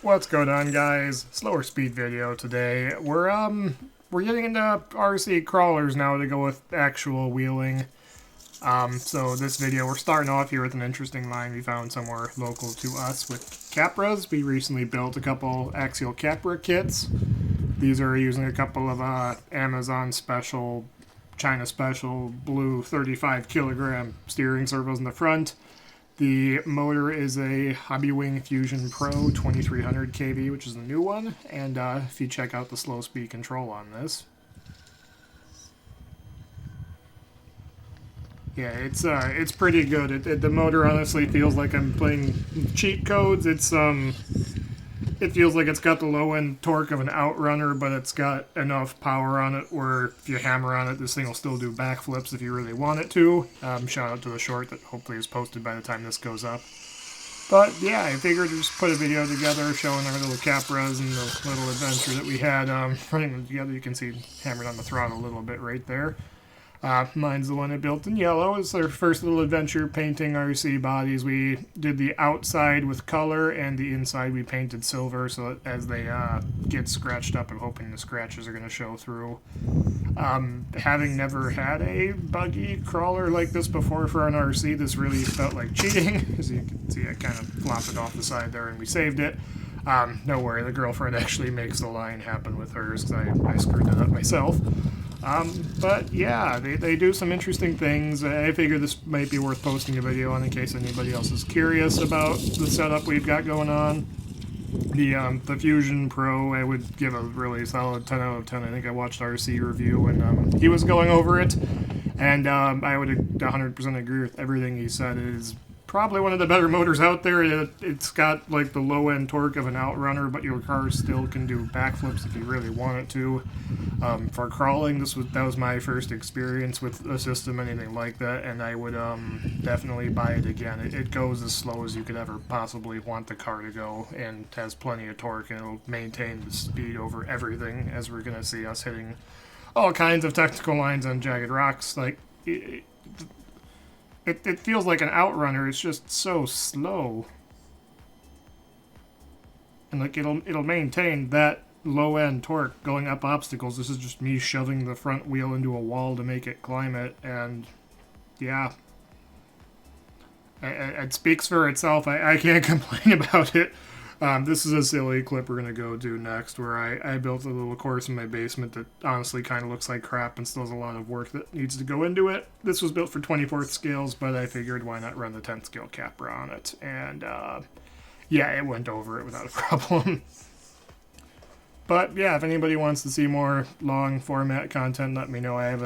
What's going on, guys? Slower speed video today. We're getting into RC crawlers now to go with actual wheeling. So this video, we're starting off here with an interesting line we found somewhere local to us with Capras. We recently built a couple Axial Capra kits. These are using a couple of Amazon special, China special blue 35 kilogram steering servos in the front. The motor is a Hobbywing Fusion Pro 2300 kV, which is the new one. And if you check out the slow speed control on this, yeah, it's pretty good. The motor honestly feels like I'm playing cheat codes. It feels like it's got the low end torque of an Outrunner, but it's got enough power on it where if you hammer on it, this thing will still do backflips if you really want it to. Shout out to the short that hopefully is posted by the time this goes up. But yeah, I figured to just put a video together showing our little Capras and the little adventure that we had running them together. You can see hammered on the throttle a little bit right there. Mine's the one I built in yellow. It's our first little adventure painting RC bodies. We did the outside with color and the inside we painted silver, so that as they get scratched up, I'm hoping the scratches are going to show through. Having never had a buggy crawler like this before for an RC, this really felt like cheating. As you can see, I kind of flopped it off the side there and we saved it. No worry, the girlfriend actually makes the line happen with hers because I screwed it up myself. But yeah, they do some interesting things. I figure this might be worth posting a video on in case anybody else is curious about the setup we've got going on. The Fusion Pro, I would give a really solid 10 out of 10. I think I watched RC review and he was going over it, and I would 100% agree with everything he said. It is probably one of the better motors out there. It's got like the low end torque of an Outrunner, but your car still can do backflips if you really want it to. For crawling, that was my first experience with a system, anything like that, and I would definitely buy it again. It goes as slow as you could ever possibly want the car to go, and has plenty of torque, and it'll maintain the speed over everything, as we're going to see us hitting all kinds of technical lines on jagged rocks. Like it feels like an Outrunner. It's just so slow, and like it'll maintain that low end torque going up obstacles. This is just me shoving the front wheel into a wall to make it climb it, and yeah, it speaks for itself. I can't complain about it. This is a silly clip we're gonna go do next, where I built a little course in my basement that honestly kind of looks like crap and still has a lot of work that needs to go into it. This was built for 24th scales, but I figured why not run the 10th scale Capra on it, and yeah, it went over it without a problem. But yeah, if anybody wants to see more long format content, let me know. I've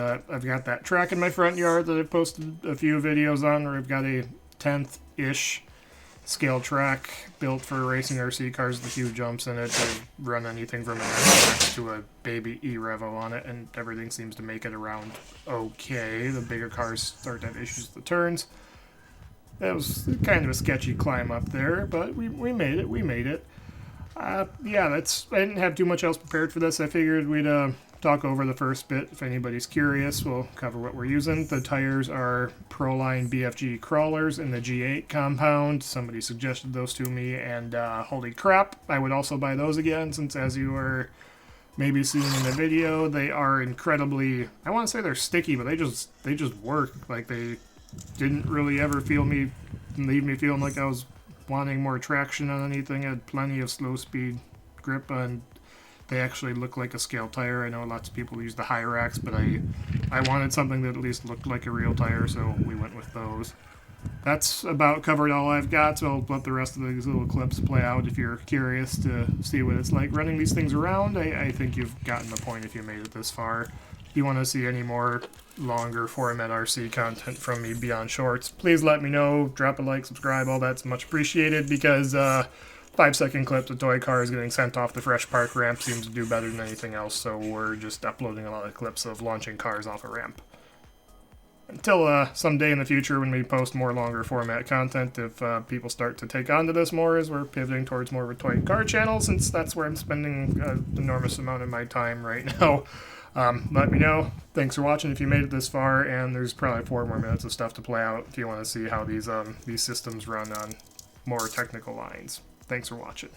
got that track in my front yard that I've posted a few videos on, where I've got a 10th-ish scale track built for racing RC cars with a few jumps in it. I've run anything from an SX to a baby E-Revo on it, and everything seems to make it around okay. The bigger cars start to have issues with the turns. That was kind of a sketchy climb up there, but we made it. Yeah, I didn't have too much else prepared for this. I figured we'd talk over the first bit. If anybody's curious, we'll cover what we're using. The tires are Proline BFG Krawlers in the G8 compound. Somebody suggested those to me, and holy crap, I would also buy those again, since as you are maybe seeing in the video, they are incredibly, I want to say they're sticky, but they just work. Like, they didn't really ever leave me feeling like I was wanting more traction on anything. I had plenty of slow speed grip, and they actually look like a scale tire. I know lots of people use the high racks, but I wanted something that at least looked like a real tire, so we went with those. That's about covered all I've got, so I'll let the rest of these little clips play out. If you're curious to see what it's like running these things around, I think you've gotten the point if you made it this far. If you want to see any more longer format RC content from me beyond shorts, please let me know. Drop a like, subscribe, all that's much appreciated, because 5-second clips of toy cars getting sent off the Fresh Park ramp seems to do better than anything else, so we're just uploading a lot of clips of launching cars off a ramp. Until someday in the future when we post more longer format content, if people start to take on to this more, as we're pivoting towards more of a toy car channel, since that's where I'm spending an enormous amount of my time right now. Let me know. Thanks for watching if you made it this far, and there's probably 4 more minutes of stuff to play out if you want to see how these systems run on more technical lines. Thanks for watching.